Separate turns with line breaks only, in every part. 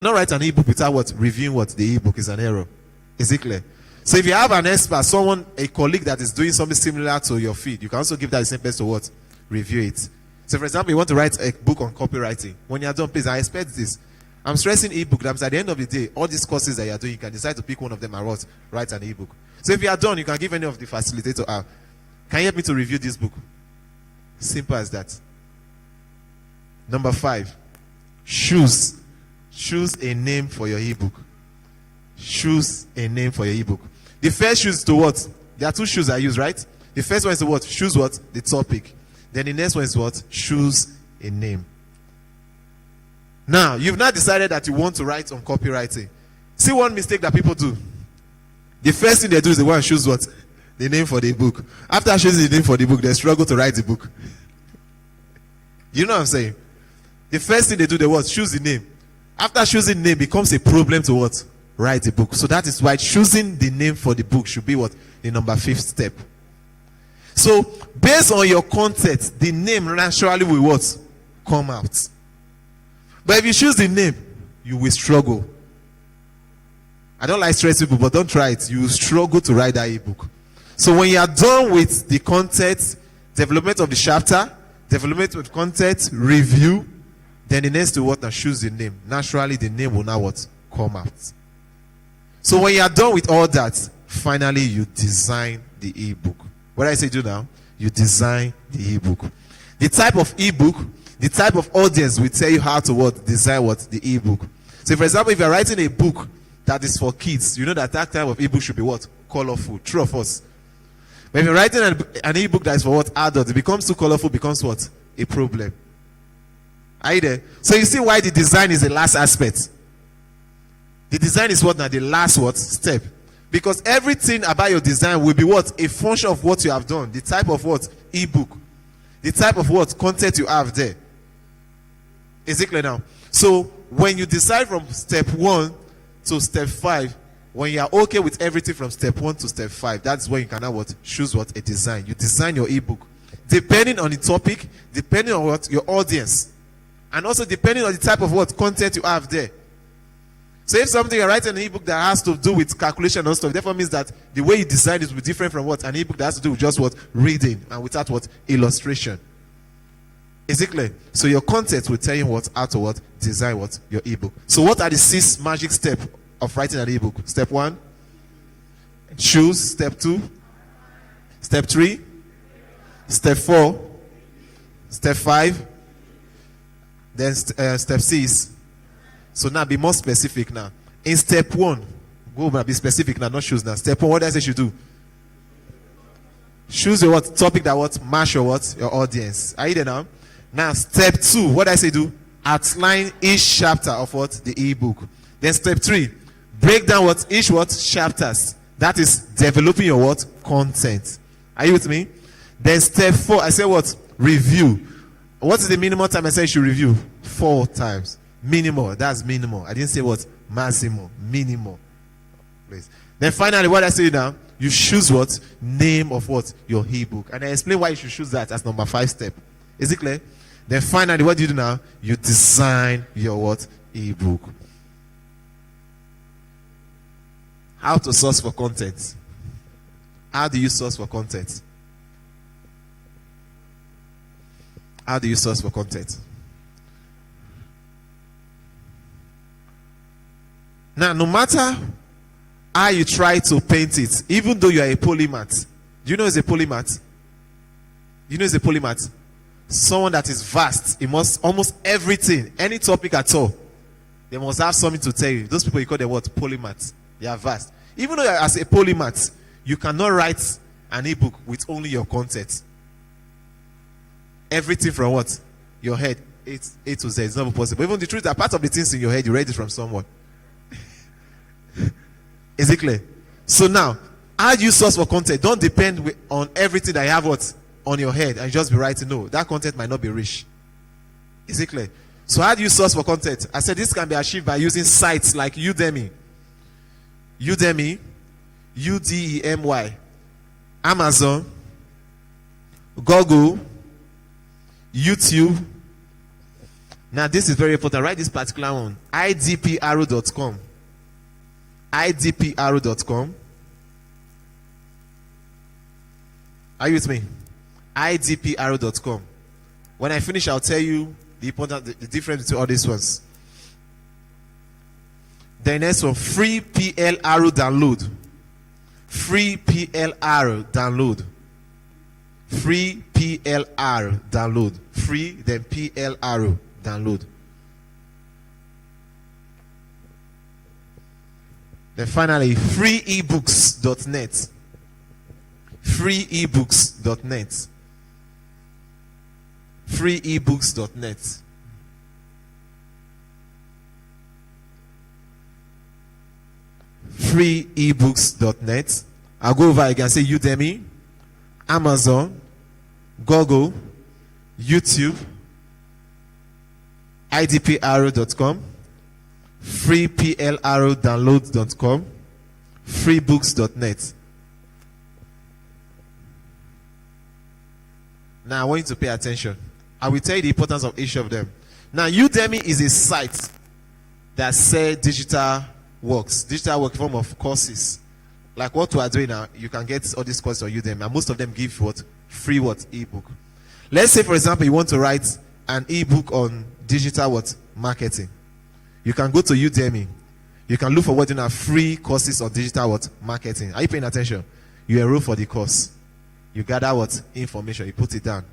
not write an ebook without what? Reviewing what? The ebook is an error. Is it clear? So if you have an expert, someone, a colleague that is doing something similar to your feed, you can also give that the same person to what? Review it. So for example, you want to write a book on copywriting. When you're done, please, I expect this. I'm stressing ebook. That means at the end of the day, all these courses that you're doing, you can decide to pick one of them and what? Write an ebook. So if you are done, you can give any of the facilitator, can you help me to review this book? Simple as that. Number 5, choose a name for your ebook. Choose a name for your ebook. The first choose to what? There are 2 choose I use, right? The first one is to what? Choose what? The topic. Then the next one is what? Choose a name. Now, you've not decided that you want to write on copywriting. See one mistake that people do. The first thing they do is they want to choose what? The name for the book. After choosing the name for the book, they struggle to write the book. You know what I'm saying? The first thing they do, they what? Choose the name. After choosing the name, becomes a problem to what? Write the book. So that is why choosing the name for the book should be what? The number 5th step. So, based on your content, the name naturally will what? Come out. But if you choose the name, you will struggle. I don't like stress people, but don't try it. You will struggle to write that ebook. So when you are done with the content, development of the chapter, development of content, review, then the next to what? Now choose the name. Naturally, the name will now what? Come out. So when you are done with all that, finally you design the ebook. What I say do now? You design the ebook. The type of ebook, the type of audience will tell you how to what? Design what? The ebook. So for example, if you're writing a book that is for kids, you know that type of ebook should be what? Colorful. True of us. But if you're writing an ebook that is for what? Adult, it becomes too colorful, becomes what? A problem. Are you there? So you see why the design is the last aspect. The design is what now? The last what? Step. Because everything about your design will be what? A function of what you have done. The type of what? Ebook. The type of what? Content you have there. Is it clear now? So when you decide from step 1 to step 5, when you are okay with everything from step 1 to step 5, that's when you can now what? Choose what? A design. You design your ebook. Depending on the topic, depending on what? Your audience. And also depending on the type of what? Content you have there. So if something you're writing an ebook that has to do with calculation and stuff, therefore means that the way you design it will be different from what? An ebook that has to do with just what? Reading and without what? Illustration. Is it clear? So your content will tell you what? How to what? Design what? Your ebook. So what are the 6 magic steps of writing an ebook? Step 1, choose. Step 2, step 3, step 4, step 5, then step 6. So now be more specific now. In step 1, go over, be specific now, not choose now. Step 1, what does it should do? Choose your what? Topic that what? Match your what? Your audience. Are you there now? Now step 2, what I say do? Outline each chapter of what? The ebook. Then step 3, break down what? Each what? Chapters. That is developing your what? Content. Are you with me? Then step 4, I say what? Review. What is the minimum time I say you should review? 4 times. Minimal. That's minimal. I didn't say what? Maximum. Minimal. Please. Then finally, what I say now? You choose what? Name of what? Your ebook. And I explain why you should choose that as number 5 step. Is it clear? Then finally, what do you do now? You design your what? Ebook. How to source for content. How do you source for content? How do you source for content? Now, no matter how you try to paint it, even though you are a polymath, do you know it's a polymath? Do you know it's a polymath? Someone that is vast. It must almost everything, any topic at all. They must have something to tell you. Those people you call them what? Polymaths. They are vast. Even though as a polymath, you cannot write an ebook with only your content. Everything from what? Your head. A to Z. It's not possible. Even the truth that part of the things in your head, you read it from someone. Is it clear? So now, how do you source for content? Don't depend on everything that you have what? On your head and just be writing. No, that content might not be rich. Is it clear? So how do you source for content? I said this can be achieved by using sites like Udemy, Udemy, Amazon, Google, YouTube, Now, this is very important. Write this particular one. idpro.com. idpro.com. Are you with me? idpro.com. When I finish, I'll tell you the difference between all these ones. The next one, free PLR download. Free PLR download. Free PLR download. Free, then PLR download. Then finally, freeebooks.net. Freeebooks.net. Freeebooks.net. Freeebooks.net. I'll go over again. Say Udemy, Amazon, Google, YouTube, idpro.com, freeplrdownload.com, freebooks.net. Now I want you to pay attention. I will tell you the importance of each of them. Now, Udemy is a site that sells digital works in form of courses. Like what we are doing now, you can get all these courses on Udemy, and most of them give what? Free what? Ebook. Let's say, for example, you want to write an ebook on digital what? Marketing. You can go to Udemy. You can look for what in free courses on digital what? Marketing. Are you paying attention? You enroll for the course. You gather what? Information. You put it down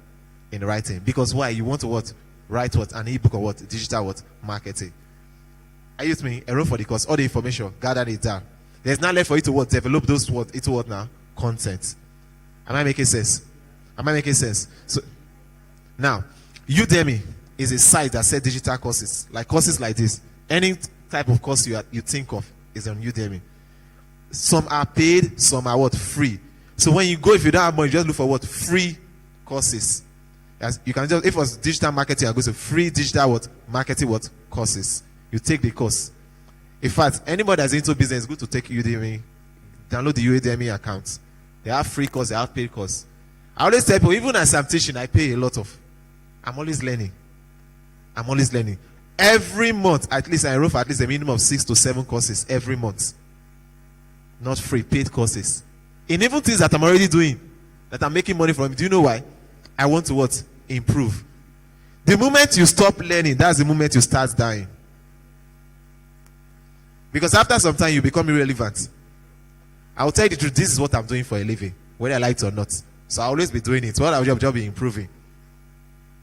in writing. Because why? You want to what? Write what? An ebook or what? Digital what? Marketing. Are you with me? Enroll for the course. All the information. Gather it down. There's not left for you to what? Develop those what? Into what now? Content. Am I making sense? Am I making sense? So now, Udemy is a site that sells digital courses. Like courses like this. Any type of course you think of is on Udemy. Some are paid, some are what? Free. So when you go, if you don't have money, you just look for what? Free courses. As you can just, if it was digital marketing, I go to free digital what? Marketing what? Courses. You take the course. In fact, anybody that's into business, it's good to take Udemy, download the Udemy account. They have free course, they have paid course. I always tell people, even as I'm teaching, I pay a lot of. I'm always learning. I'm always learning. Every month, at least I enroll for at least a minimum of 6 to 7 courses every month. Not free, paid courses. In even things that I'm already doing, that I'm making money from. Do you know why? I want to what? Improve. The moment you stop learning, that's the moment you start dying. Because after some time, you become irrelevant. I'll tell you the truth, this is what I'm doing for a living, whether I like it or not. So I'll always be doing it. What I'll just be improving.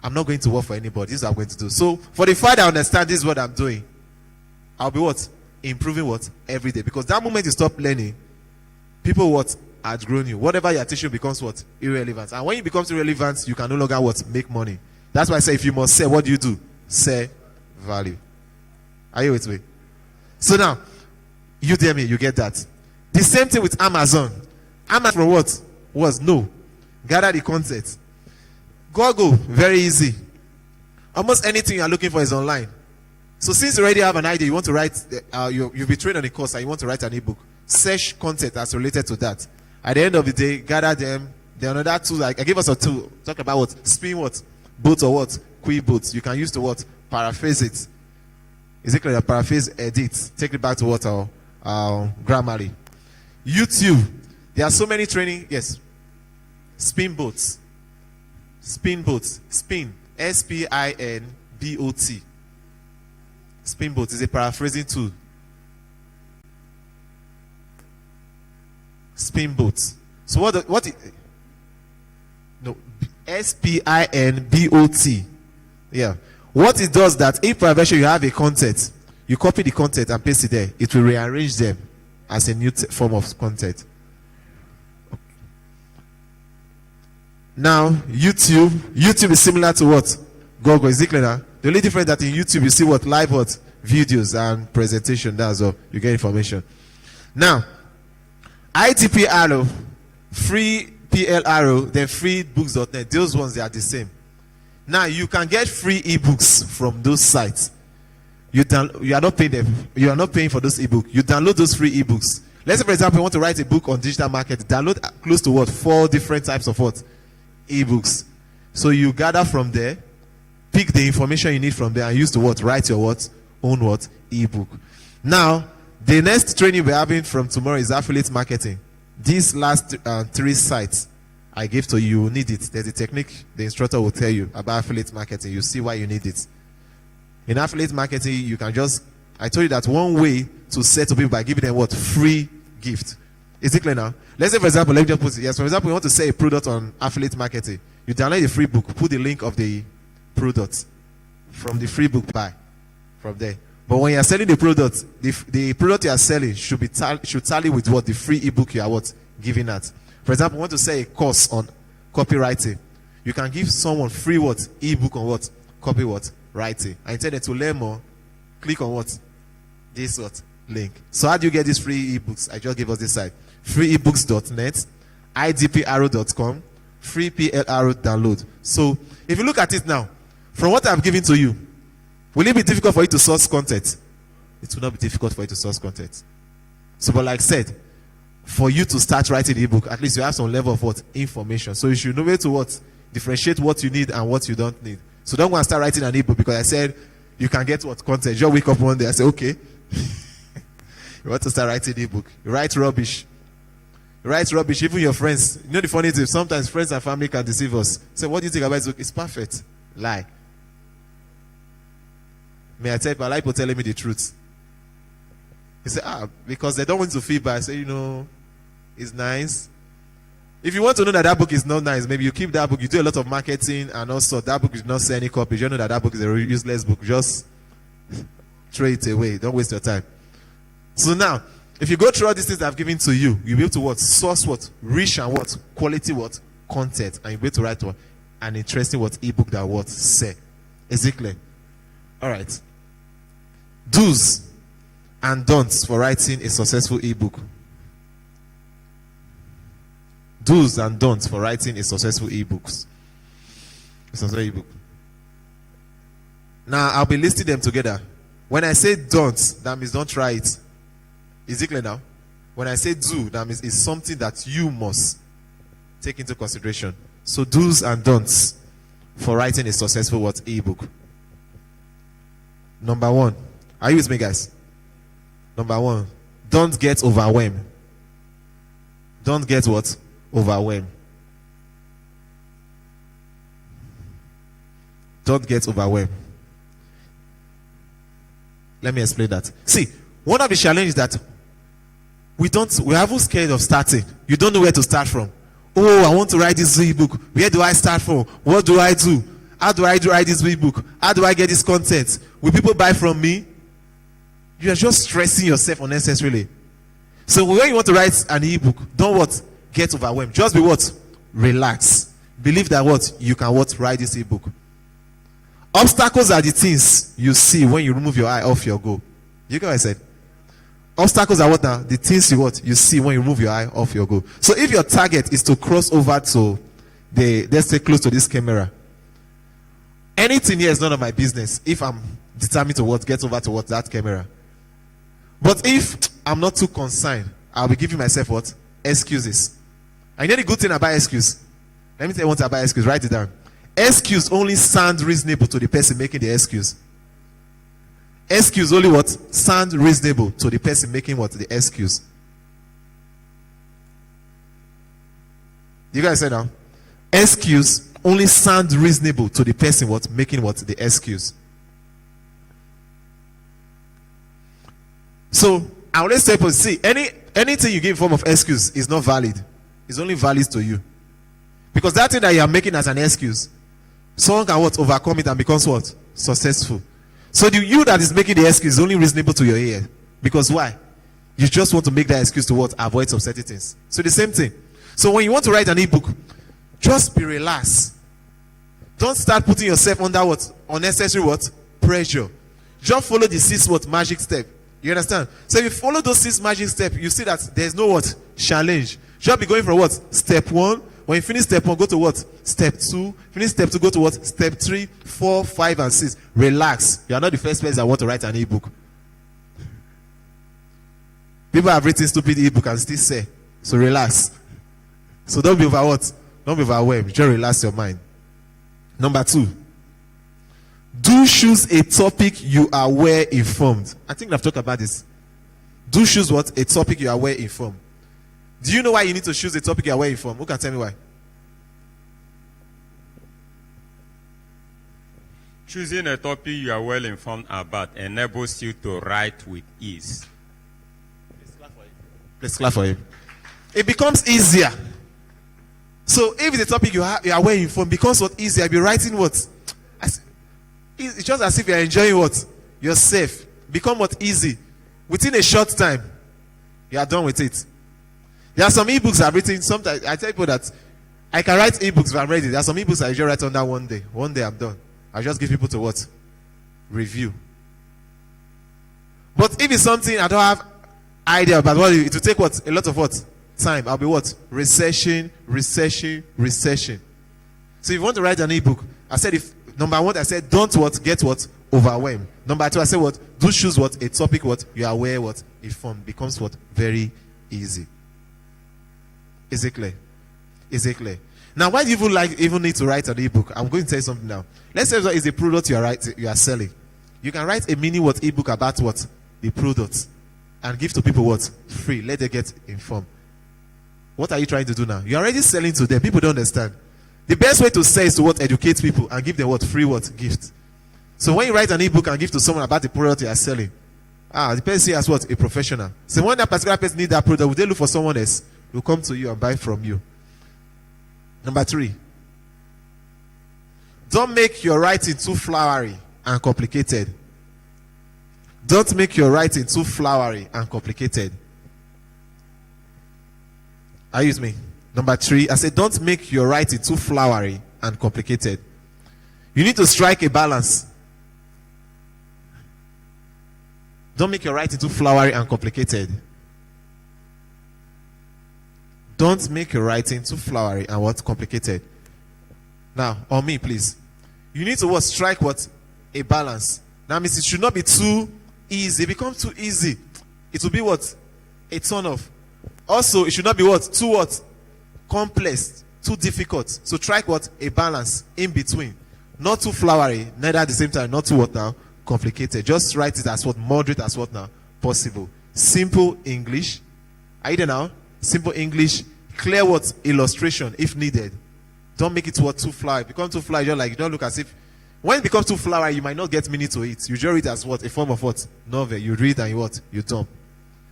I'm not going to work for anybody. This is what I'm going to do. So for the fact I understand this is what I'm doing, I'll be what? Improving what? Every day. Because that moment you stop learning, people what? Outgrown you. Whatever you're teaching becomes what? Irrelevant. And when it becomes irrelevant, you can no longer what? Make money. That's why I say if you must sell, what do? Sell value. Are you with me? So now, Udemy, you get that. The same thing with Amazon. Amazon from what? Was no. Gather the content. Google, very easy. Almost anything you are looking for is online. So since you already have an idea, you want to write, you'll be trained on a course and you want to write an ebook. Search content that's related to that. At the end of the day, gather them. Then another tool, like I give us a tool, talk about what? Spin what? Boats or what? Quick boats. You can use to what? Paraphrase it. Is it clear? Paraphrase, edit. Take it back to what? Grammarly. YouTube. There are so many training. Yes. Spin boats. Spin boats. Spin. S-P-I-N-B-O-T. Spin boats is a paraphrasing tool. Spin boats. So what no, S-P-I-N-B-O-T. Yeah. What it does that if perversion you have a content, you copy the content and paste it there, it will rearrange them as a new form of content. Now, YouTube is similar to what? Google. Is it clear now? The only difference that in YouTube you see what? Live what? Videos and presentation. That's all. You get information. Now, ITPRO, free PLRO, then freebooks.net. Those ones, they are the same. Now, you can get free ebooks from those sites. You are not paying them. You are not paying for those ebooks. You download those free ebooks. Let's say, for example, you want to write a book on digital marketing. Download close to what? 4 different types of what? Ebooks. So you gather from there, Pick the information you need from there and use to what? Write your what? Own what? Ebook. Now, the next training we're having from tomorrow is affiliate marketing. These last 3 sites I gave to you, you need it. There's a technique the instructor will tell you about affiliate marketing. You see why you need it. In affiliate marketing, you can just, I told you that one way to say to people by giving them what? Free gift. Is it clear now? Let's say, for example, let me just put it. Yes, for example, you want to sell a product on affiliate marketing. You download the free book, put the link of the product from the free book buy from there. But when you are selling the product, the product you are selling should tally with what? The free ebook you are what? Giving at. For example, you want to sell a course on copywriting. You can give someone free what? Ebook on what? Copy what? Writing. And tell them to learn more. Click on what? This what? Link. So how do you get these free ebooks? I just gave us this site. freeebooks.net, idpro.com, free PLR download. So if you look at it now, from what I've given to you, will it be difficult for you to source content? It will not be difficult for you to source content. So, but like I said, for you to start writing the ebook, at least you have some level of what? Information. So you should know where to what? Differentiate what you need and what you don't need. So don't go and start writing an ebook because I said you can get what? Content. You wake up one day and say, okay, you want to start writing the ebook. You write rubbish. You write rubbish. Even your friends. You know the funny thing, sometimes friends and family can deceive us. Say, what do you think about this book? It's perfect. Lie. May I tell you, I like people telling me the truth. He said, because they don't want to feel bad. I say, you know, it's nice. If you want to know that book is not nice, maybe you keep that book. You do a lot of marketing and also that book is not sell any copies. You know that book is a useless book. Just throw it away. Don't waste your time. So now, if you go through all these things I've given to you, you'll be able to what? Source what? Rich and what? Quality what? Content. And you'll be able to write what? An interesting what? Ebook that what? Say. Is it clear? All right. Do's and don'ts for writing a successful ebook. Do's and don'ts for writing a successful ebooks. A successful ebook. Now I'll be listing them together. When I say don'ts, that means don't try it. Is it clear now? When I say do, that means it's something that you must take into consideration. So do's and don'ts for writing a successful what? Ebook. Number 1. Are you with me, guys? Number 1. Don't get overwhelmed. Don't get what? Overwhelmed. Don't get overwhelmed. Let me explain that. See, one of the challenges that we haven't scared of starting. You don't know where to start from. Oh, I want to write this ebook. Where do I start from? What do I do? How do I write this ebook? How do I get this content? Will people buy from me? You are just stressing yourself unnecessarily. So when you want to write an ebook, don't what? Get overwhelmed. Just be what? Relax. Believe that what? You can what? Write this ebook. Obstacles are the things you see when you remove your eye off your goal. You get what I said? Obstacles are what now? The things you what? You see when you remove your eye off your goal. So if your target is to cross over to let's say close to this camera, anything here is none of my business if I'm determined to what? Get over to what? That camera. But if I'm not too concerned, I'll be giving myself what? Excuses. And you know the good thing about excuse? Let me tell you what about excuse. Write it down. Excuse only sound reasonable to the person making the excuse. Excuse only what? Sound reasonable to the person making what? The excuse. You guys say now? Excuse only sound reasonable to the person what? Making what? The excuse. So, I always tell people, see, anything you give in form of excuse is not valid. It's only valid to you. Because that thing that you are making as an excuse, someone can what? Overcome it and becomes what? Successful. So the you that is making the excuse is only reasonable to your ear. Because why? You just want to make that excuse to what? Avoid some certain things. So the same thing. So when you want to write an ebook, just be relaxed. Don't start putting yourself under what? Unnecessary what? Pressure. Just follow the 6 what? Magic step. You understand? So if you follow those 6 magic steps, you see that there's no what? Challenge. Just be going from what? Step 1. When you finish step 1, go to what? Step 2. Finish step 2, go to what? Step 3, 4, 5, and 6. Relax. You are not the first person that want to write an ebook. People have written stupid ebook and still say. So relax. So don't be over what? Don't be overwhelmed. Just relax your mind. Number 2. Do choose a topic you are well informed. I think I've talked about this. Do choose what? A topic you are well informed. Do you know why you need to choose a topic you are well informed? Who can tell me why?
Choosing a topic you are well informed about enables you to write with ease.
Let's clap for him. It becomes easier. So if it's a topic you are well informed, becomes what easier. You'll be writing what? It's just as if you're enjoying what? Yourself. Become what? Easy. Within a short time, you are done with it. There are some ebooks I've written. Sometimes I tell people that I can write ebooks if I'm ready. There are some ebooks I usually write under one day. One day I'm done. I just give people to what? Review. But if it's something I don't have idea about, what it will take what? A lot of what? Time. I'll be what? Researching. So if you want to write an ebook, I said if number one, I said don't what? Get what? Overwhelmed. Number two, I said what? Do choose what? A topic what? You are aware what? Informed. Becomes what? Very easy. Is it clear? Is it clear? Now, why do you even need to write an ebook? I'm going to tell you something now. Let's say what is the product you are selling. You can write a mini what ebook about what? The product. And give to people what? Free. Let them get informed. What are you trying to do now? You're already selling to them. People don't understand. The best way to sell is to what? Educate people and give them what? Free what? Gift. So when you write an ebook and give to someone about the product you are selling, the person has what? A professional. So when that particular person needs that product, will they look for someone else? Will come to you and buy from you. Number 3. Don't make your writing too flowery and complicated. Don't make your writing too flowery and complicated. Are you with me? Number 3, I said don't make your writing too flowery and complicated. You need to strike a balance. Don't make your writing too flowery and complicated. Don't make your writing too flowery and what? Complicated. Now, on me, please. You need to what? Strike what? A balance. That means it should not be too easy. It becomes too easy, it will be what? A turn off. Also, it should not be what? Too what? Complex. Too difficult. So strike what? A balance in between. Not too flowery, neither at the same time, not too what now? Complicated. Just write it as what? Moderate as what now? Possible. Simple English. Are you there now? Simple English, clear what? Illustration if needed. Don't make it what? Too flowery. Become too flowery, you're like, you don't look as if. When it becomes too flowery, you might not get meaning to it. You just read it as what? A form of what? Novel. You read and you what? You dump.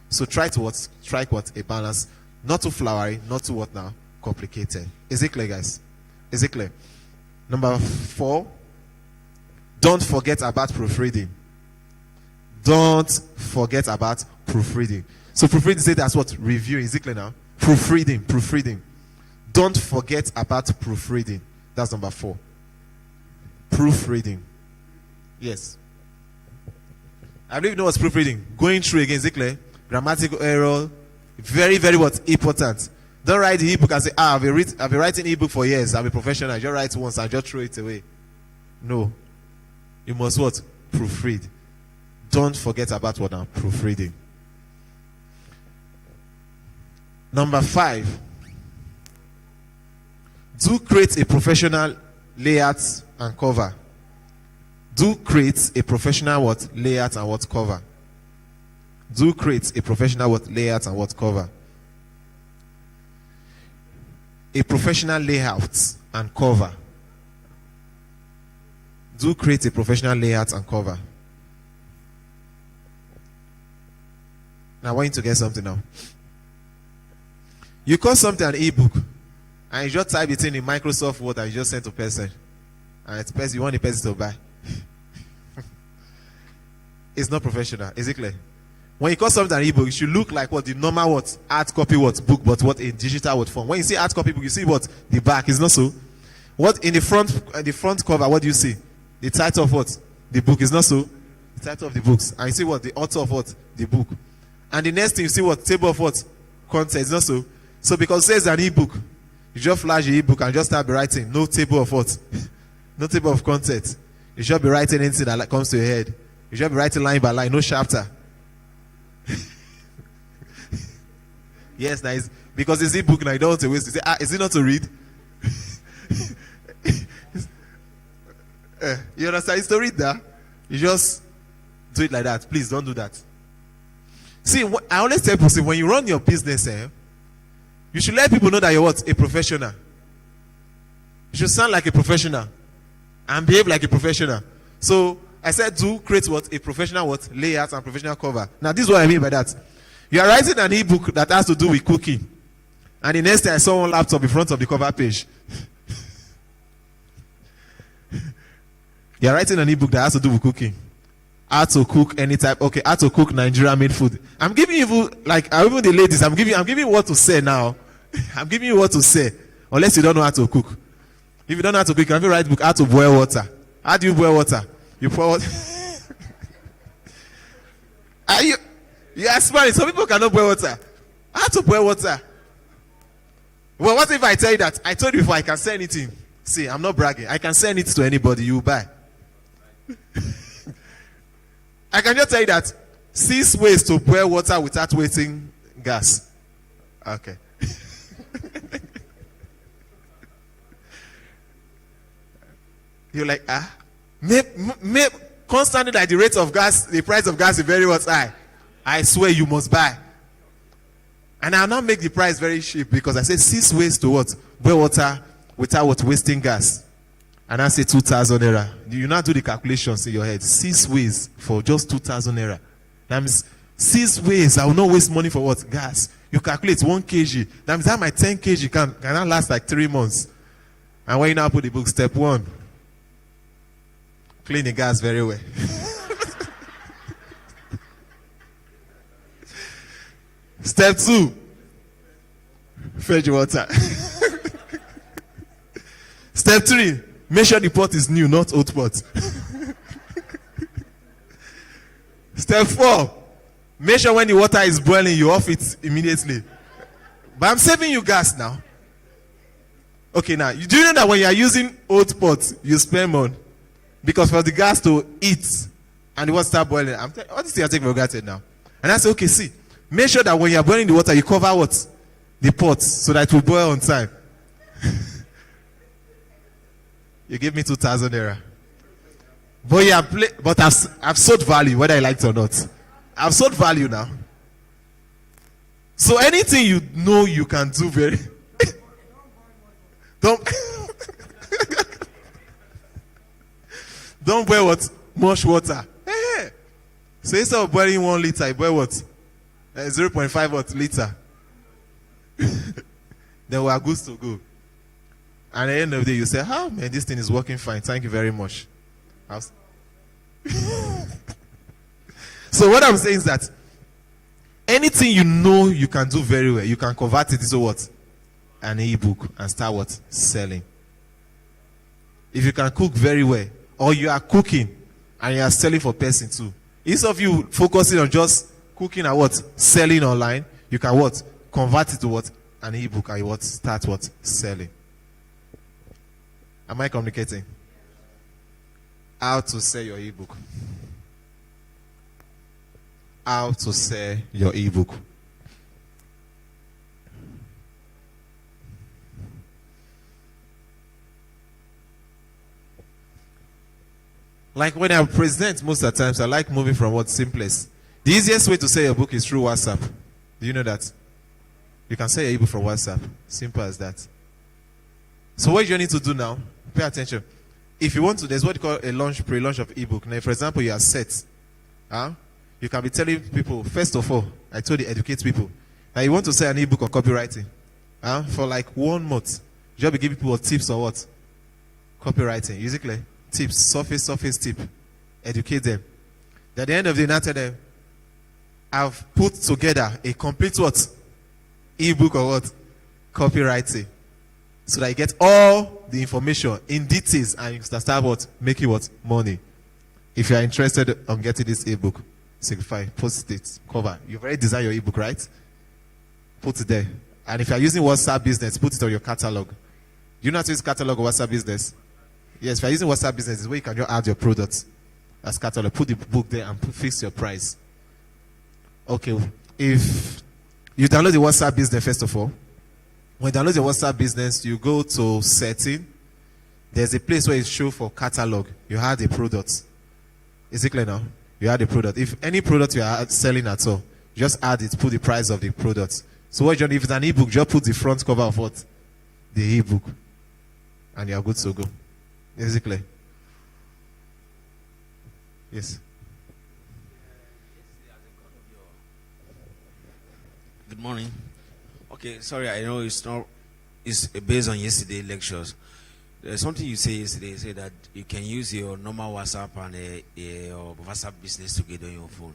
So try to what? Strike what? A balance. Not too flowery, not too what now? Complicated. Is it clear, guys? Is it clear? Number 4, don't forget about proofreading. Don't forget about proofreading. So proofreading said that's what? Reviewing. Is it clear now? Proofreading. Don't forget about proofreading. That's number 4. Proofreading. Yes. I believe you know what's proofreading. Going through again. Is it clear? Grammatical error. Very, very what? Important. Don't write the ebook and say, I've been writing ebook for years. I'm a professional. I just write once and just throw it away. No. You must what? Proofread. Don't forget about what now? Proofreading. Number 5. Do create a professional layout and cover. Do create a professional what? Layout and what? Cover. Do create a professional what? Layout and what? Cover. A professional layout and cover. Do create a professional layout and cover. Now I want you to get something now. You call something an ebook, and you just type it in Microsoft Word and you just send to person, and it's person you want the person to buy. It's not professional. Is it clear? When you call something an ebook, it should look like what? The normal what? Hard copy what? Book, but what? In digital what form. When you see hard copy book, you see what? The back. Is not so. What in the front cover? What do you see? The title of what? The book. Is not so. The title of the books, and you see what? The author of what? The book. And the next thing you see what? Table of what? Content. Is not so. So because it says an ebook, you just flash the ebook and just start writing. No table of what? No table of content. You should be writing anything that comes to your head. You should be writing line by line. No chapter. Yes, nice. Because it's ebook now. You don't want to waste. You say, is it not to read? You understand? It's to read that. You just do it like that. Please don't do that. See, I always tell people, see, when you run your business, you should let people know that you're what? A professional. You should sound like a professional and behave like a professional. So I said, do create what? A professional what? Layout and professional cover. Now, this is what I mean by that. You are writing an ebook that has to do with cooking. And the next day I saw one laptop in front of the cover page. You are writing an ebook that has to do with cooking. How to cook any type. Okay, how to cook Nigerian made food. I'm giving you, like, even the ladies, I'm giving you what to say now. I'm giving you what to say. Unless you don't know how to cook. If you don't know how to cook, you can write a book, how to boil water. How do you boil water? You pour water. You are smart. Some people cannot boil water. How to boil water? Well, what if I tell you that? I told you before, I can say anything. See, I'm not bragging. I can say anything to anybody, you buy. I can just tell you that 6 ways to boil water without wasting gas. Okay. You're like, constantly like the rate of gas, the price of gas is very high. I swear you must buy. And I'll not make the price very cheap because I say 6 ways to what? Boil water without what? Wasting gas. And I say 2,000 naira. You now do the calculations in your head. 6 ways for just 2,000 naira. That means 6 ways I will not waste money for what? Gas. You calculate 1 kg. That means that my 10 kg can now last like 3 months. And when you now put the book, step 1. Clean the gas very well. Step 2. Fetch water. Step 3. Make sure the pot is new, not old pot. Step 4. Make sure when the water is boiling, you off it immediately. But I'm saving you gas now. Okay, now, do you know that when you are using old pot, you spend more? Because for the gas to eat and the water start boiling, all this thing I take for granted now. And I say, okay, see, make sure that when you are boiling the water, you cover what? The pot, so that it will boil on time. You give me 2,000 naira. But yeah, but I've sold value, whether I like it or not. I've sold value now. So anything you know you can do very... Don't boil what? Much water. Hey. So instead of boiling 1 liter, you boil what? 0.5 what? Liter. Then we are good to go. And at the end of the day, you say, oh man, this thing is working fine. Thank you very much. So what I'm saying is that anything you know you can do very well, you can convert it into what? An ebook and start what? Selling. If you can cook very well, or you are cooking and you are selling for person too. Instead of you focusing on just cooking and what? Selling online, you can what? Convert it to what? An ebook and you what? Start what? Selling. Am I communicating? How to sell your ebook. How to sell your ebook. Like when I present, most of the times I like moving from what's simplest. The easiest way to sell your book is through WhatsApp. Do you know that? You can sell your ebook from WhatsApp. Simple as that. So what you need to do now, pay attention. If you want to, there's what you call a pre-launch of ebook. Now, for example, you are set. You can be telling people, first of all, I told you, educate people. Now you want to sell an ebook on copywriting. For like 1 month. You just be giving people tips on what? Copywriting. Is it clear? Tips, surface tip. Educate them. At the end of the day, tell them, I've put together a complete what? Ebook or what? Copywriting. So that you get all the information in details and you can start what? Making what? Money. If you are interested on getting this ebook, signify, post it, cover. You've already designed your ebook, right? Put it there. And if you are using WhatsApp Business, put it on your catalog. You know how to use catalog or WhatsApp Business? Yes, if you're using WhatsApp Business, it's where you can just add your products as catalog. Put the book there and fix your price. Okay, if you download the WhatsApp Business, first of all, when you download the WhatsApp Business, you go to setting, There's a place where it show for catalog. You had a product. Is it clear now? You had a product. If any product you are selling at all, just add it, put the price of the product. So what you do, if it's an ebook, just put the front cover of what? The ebook. And you are good to go. Is it clear? Yes.
Good morning. Okay, sorry, I know it's based on yesterday lectures. There's something you say yesterday. You say that you can use your normal WhatsApp and your WhatsApp business together on your phone.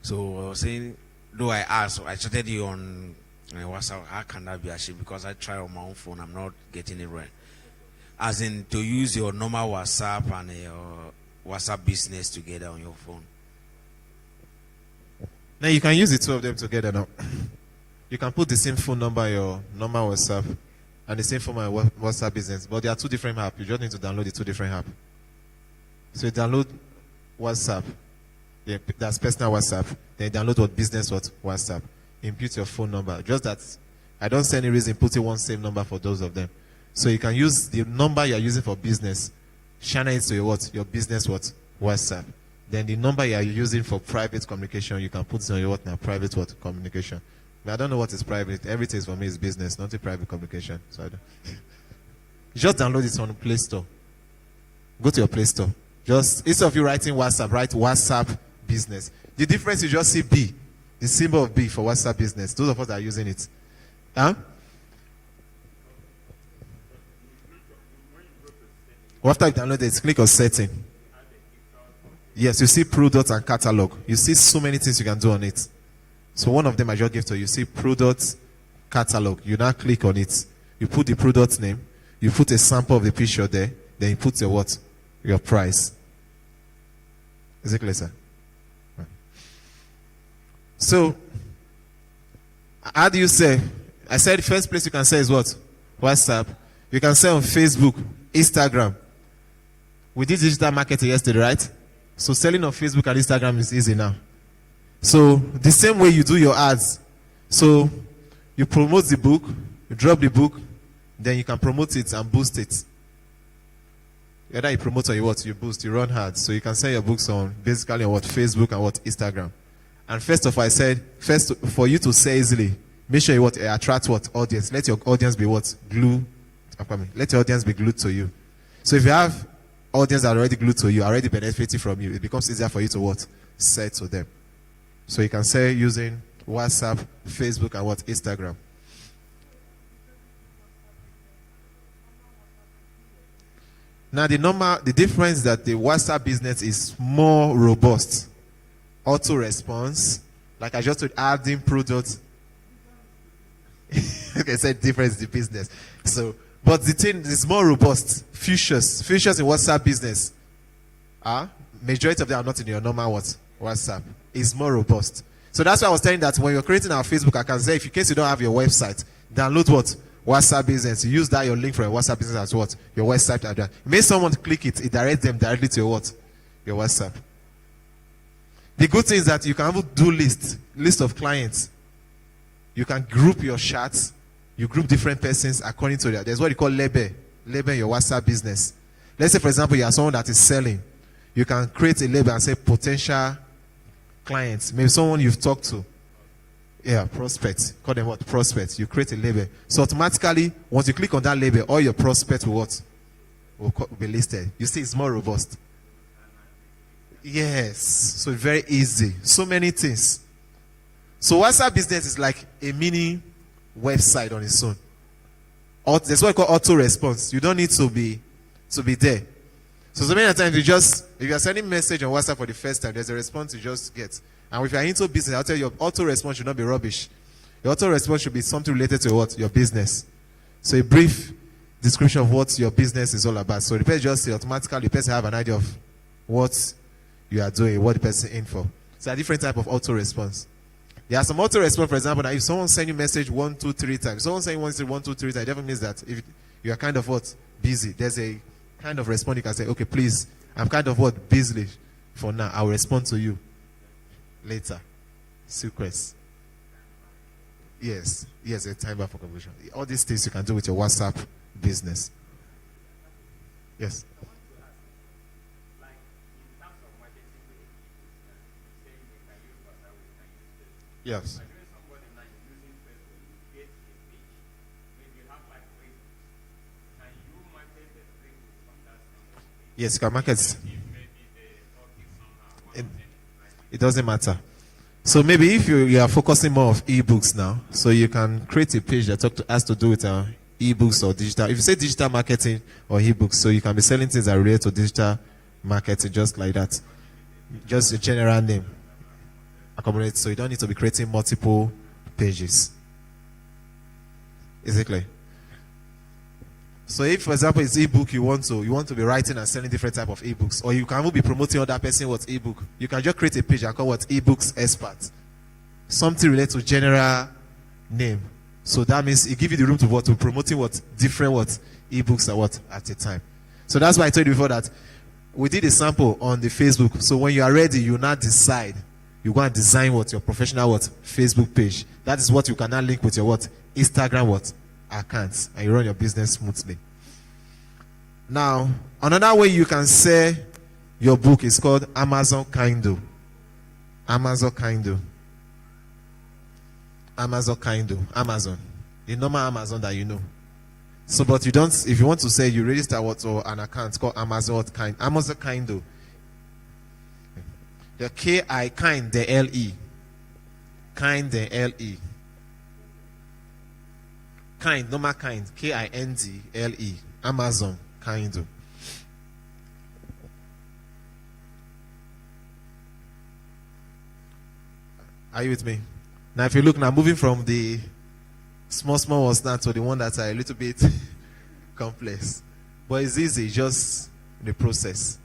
So I was saying, though I started you on WhatsApp. How can that be achieved? Because I try on my own phone, I'm not getting it right. As in to use your normal WhatsApp and your WhatsApp business together on your phone.
Now you can use the two of them together now. You can put the same phone number on your normal WhatsApp and the same phone on your WhatsApp business. But there are two different apps. You just need to download the two different apps. So you download WhatsApp. Yeah, that's personal WhatsApp. Then you download what business WhatsApp. Input your phone number. Just that I don't see any reason putting one same number for those of them. So you can use the number you are using for business, channel it to your business WhatsApp. Then the number you are using for private communication, you can put it on your private communication. But I don't know what is private. Everything for me is business, not a private communication. So I don't. Just download it on the Play Store. Go to your Play Store. Just instead of you writing WhatsApp, write WhatsApp business. The difference you just see B, the symbol of B for WhatsApp business. Those of us that are using it. Huh? After you download it, click on setting. Yes, you see product and catalog. You see so many things you can do on it. So one of them I just gave to you. You see product catalog. You now click on it. You put the product name. You put a sample of the picture there. Then you put your what? Your price. Is it clear, sir? So, how do you say? I said the first place you can say is what? WhatsApp. You can say on Facebook, Instagram. We did digital marketing yesterday, right? So selling on Facebook and Instagram is easy now. So the same way you do your ads. So you promote the book, you drop the book, then you can promote it and boost it. Whether you promote or you boost, you run ads. So you can sell your books on basically on Facebook and Instagram. And first of all, I said, first for you to sell easily, make sure you attract audience. Let your audience be let your audience be glued to you. So if you have audience that are already glued to you, already benefiting from you, it becomes easier for you to sell to them. So you can sell using WhatsApp, Facebook, and Instagram. Now the difference that the WhatsApp business is more robust. Auto response, like I just said, adding products. Okay, I said difference in the business. So, but the thing is more robust. Features in WhatsApp business. Majority of them are not in your normal WhatsApp. It's more robust. So that's why I was telling that when you're creating our Facebook account, say if in case you don't have your website, download WhatsApp business. You use that your link for your WhatsApp business as your website address. Make someone click it directs them directly to your WhatsApp. The good thing is that you can even do list of clients. You can group your chats. You group different persons according to that. There's what you call label your WhatsApp business. Let's say, for example, you are someone that is selling. You can create a label and say potential clients. Maybe someone you've talked to. Yeah, prospects. Call them prospects. You create a label. So automatically, once you click on that label, all your prospects will be listed. You see, it's more robust. Yes. So it's very easy. So many things. So WhatsApp business is like a mini website on its own. That's what I call auto response. You don't need to be there. So many times if you are sending message on WhatsApp for the first time, there's a response you just get. And if you are into business, I'll tell you, your auto response should not be rubbish. Your auto response should be something related to your business. So a brief description of what your business is all about. So the person just automatically the person have an idea of what you are doing, what the person in for. So a different type of auto response. There are some auto response, for example, that if someone sends you message 1, 2, 3 times, someone saying 1, 2, 3 times, it definitely means that if you are kind of busy, there's a kind of response you can say, okay, please, I'm kind of busy for now. I'll respond to you later. Sequence. Yes, a timer for conversion. All these things you can do with your WhatsApp business. Yes. Yes. Yes, you can market. It, it doesn't matter. So maybe if you are focusing more of ebooks now, so you can create a page that has to do with ebooks or digital. If you say digital marketing or ebooks, so you can be selling things that relate to digital marketing, just like that. Just a general name. Accommodate, so you don't need to be creating multiple pages. Is it clear? So if, for example, it's ebook, you want to be writing and selling different type of ebooks, or you can even be promoting other person what's ebook. You can just create a page and call what ebooks expert. Something related to general name. So that means it gives you the room to promoting different ebooks are at a time. So that's why I told you before that we did a sample on the Facebook. So when you are ready, you now decide. You go and design your professional Facebook page. That is what you can now link with your Instagram accounts, and you run your business smoothly. Now, another way you can sell your book is called Amazon Kindle. Amazon Kindle. Amazon Kindle. Amazon. The normal Amazon that you know. So, but you don't, if you want to say, you register an account called Amazon Kindle. The K-I, kind, the L-E. Kind, the L-E. Kind, normal kind, Kindle. Amazon Kindle. Are you with me? Now, if you look now, moving from the small ones now to the one that are a little bit complex, but it's easy, just the process.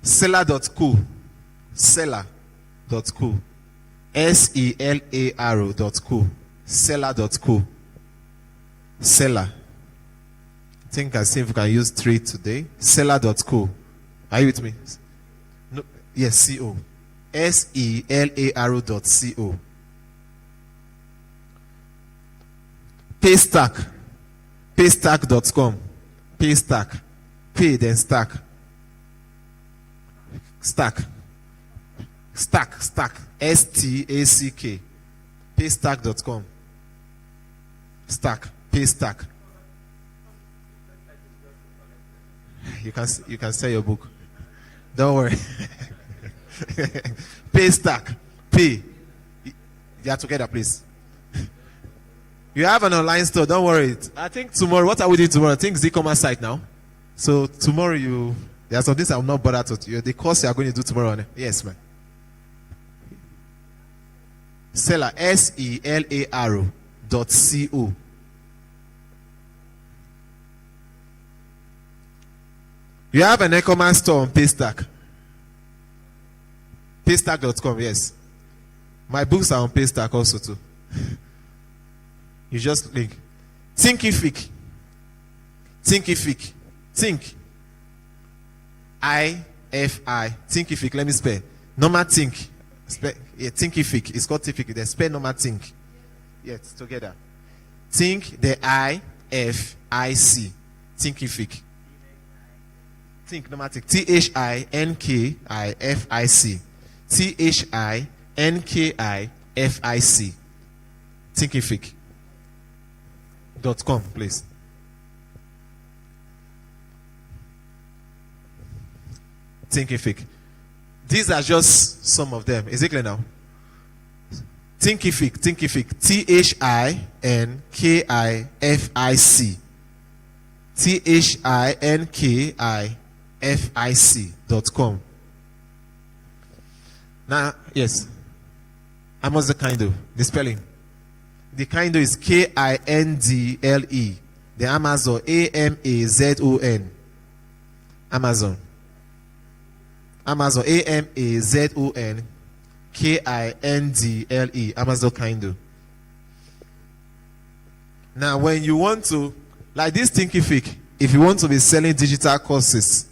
Seller.co. Seller.co. SELAR.co. Seller.co. Seller. I think I see if we can use 3 today. Seller.co. Are you with me? No. Yes, CO. SELAR.co. Paystack. Paystack.com. Paystack. Pay then stack. Stack. Stack. STACK. Paystack.com. Stack. Paystack. You can sell your book. Don't worry. Paystack. Pay. They are together, please. You have an online store. Don't worry. I think tomorrow. What are we doing tomorrow? I think it's the e-commerce site now. So tomorrow there are some things I will not bother to you. The course you are going to do tomorrow. Yes, man. Seller. SELAR.co. You have an e-commerce store on Paystack. Paystack.com, yes. My books are on Paystack also too. You just link. Thinkific. Thinkific. Think. I-F-I. Thinkific. Let me spell. Normal think. Thinkific. It's called Thinkific. They spell normal think. Yes, together. Think the I-F-I-C. Thinkific. Think normal think. T-H-I-N-K-I-F-I-C. T-H-I-N-K-I-F-I-C. Thinkific.com, please. Thinkific. These are just some of them. Is it clear now? Thinkific. T-H-I-N-K-I-F-I-C. Thinkific.com. Now, yes. Amazon Kindle. The spelling. The Kindle is Kindle. The Amazon, Amazon. Amazon. Amazon, Amazon. Kindle. Amazon Kindle. Now, when you want to, like this Thinkific, if you want to be selling digital courses,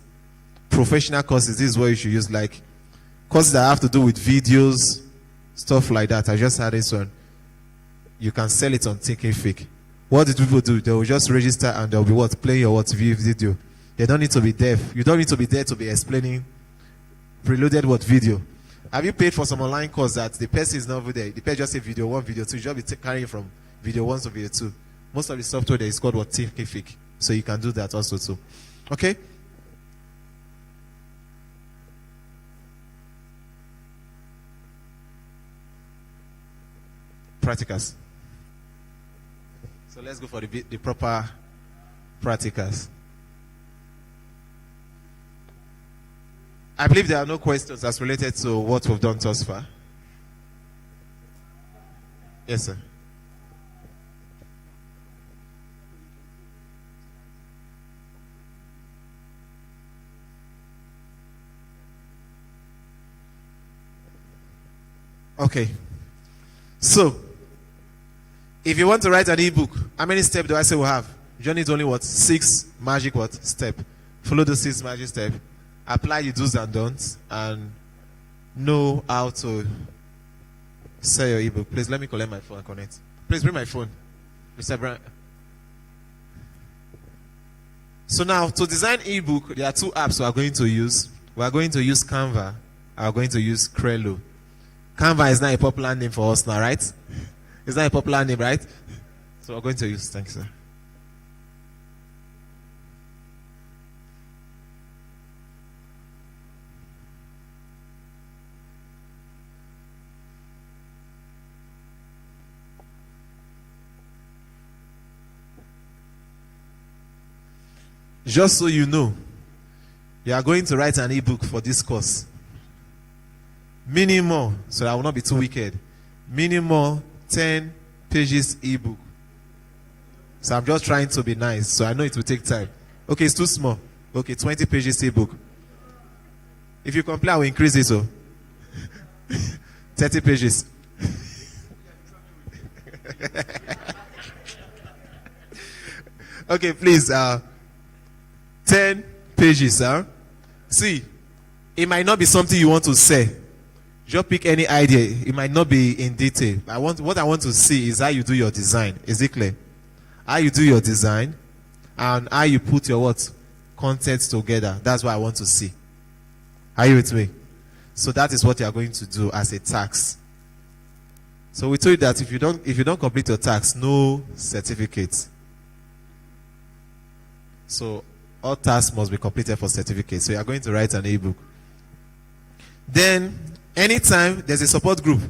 professional courses, this is what you should use, like courses that have to do with videos, stuff like that. I just had this one. You can sell it on Thinkific. What do people do? They will just register and they'll be playing your video. They don't need to be deaf. You don't need to be there to be explaining preloaded what video. Have you paid for some online course that the person is not over there? The person just say video 1, video 2. You just be carrying from video 1 to video 2. Most of the software there is called what Thinkific. So you can do that also too. Okay? Practicals. So let's go for the proper practicals. I believe there are no questions that's related to what we've done thus far. Yes, sir. Okay. So, if you want to write an ebook, how many steps do I say we have? You just need only what? 6 magic what? Step. Follow the 6 magic steps. Apply the do's and don'ts and know how to sell your ebook. Please let me collect my phone and connect. Please bring my phone. Mr. Brown. So now to design ebook, there are 2 apps we are going to use. We are going to use Canva. We are going to use Crello. Canva is not a popular name for us now, right? It's not a popular name, right? So we're going to use. Thanks, sir. Just so you know, you are going to write an ebook for this course. Minimum, so I will not be too wicked. Minimum 10 pages ebook. So I'm just trying to be nice. So I know it will take time. Okay, it's too small. Okay, 20 pages ebook. If you complain, I will increase it. So 30 pages. Okay, please. 10 pages. See, it might not be something you want to say. Just pick any idea. It might not be in detail. What I want to see is how you do your design. Is it clear? How you do your design and how you put your what? Content together. That's what I want to see. Are you with me? So that is what you are going to do as a task. So we told you that if you don't complete your task, no certificate. So all tasks must be completed for certificate. So you are going to write an ebook. Then anytime there's a support group,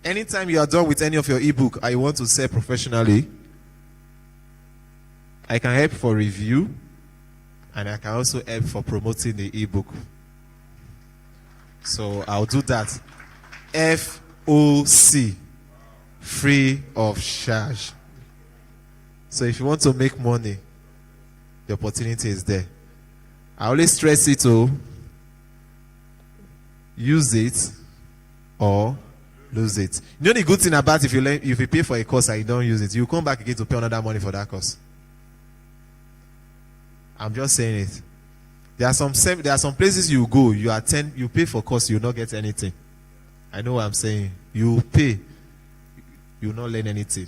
anytime you are done with any of your ebook and you want to sell professionally, I can help for review and I can also help for promoting the ebook. So I'll do that. FOC, free of charge. So if you want to make money, the opportunity is there. I always stress it to use it or lose it. You know the good thing about if you pay for a course and you don't use it, you come back again to pay another money for that course. I'm just saying it. There are some places you go, you attend, you pay for course, you will not get anything. I know what I'm saying. You pay, you will not learn anything.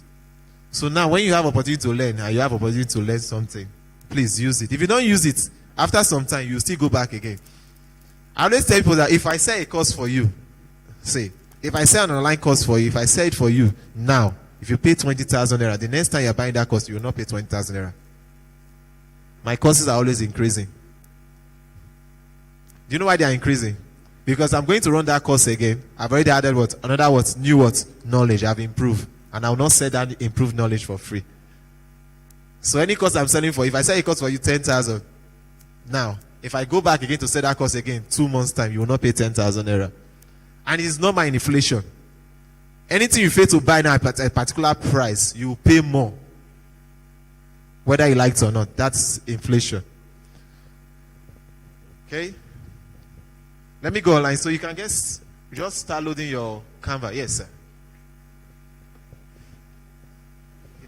So now when you have opportunity to learn and you have opportunity to learn something, please use it. If you don't use it, after some time, you still go back again. I always tell people that if I sell a course for you, if I sell an online course for you, if I sell it for you now, if you pay 20,000 naira, the next time you're buying that course, you will not pay 20,000 naira. My courses are always increasing. Do you know why they are increasing? Because I'm going to run that course again. I've already added new knowledge. I've improved. And I will not sell that improved knowledge for free. So any course I'm selling for, if I sell a course for you 10,000, now, if I go back again to sell that course again, 2 months time, you will not pay 10,000 naira. And it's not my inflation. Anything you fail to buy now at a particular price, you will pay more. Whether you like it or not, that's inflation. Okay? Let me go online so you can just start loading your Canva. Yes, sir.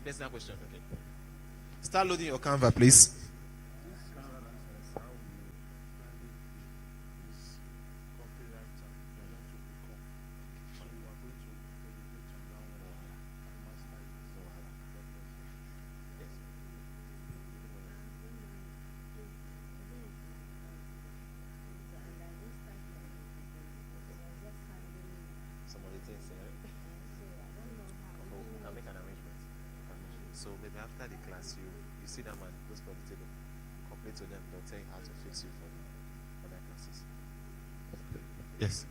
That's that question. Okay. Start loading your Canva, please. So maybe after the class, you see them and go for the table, complain to them. They'll tell you how to fix you for the other classes. Yes.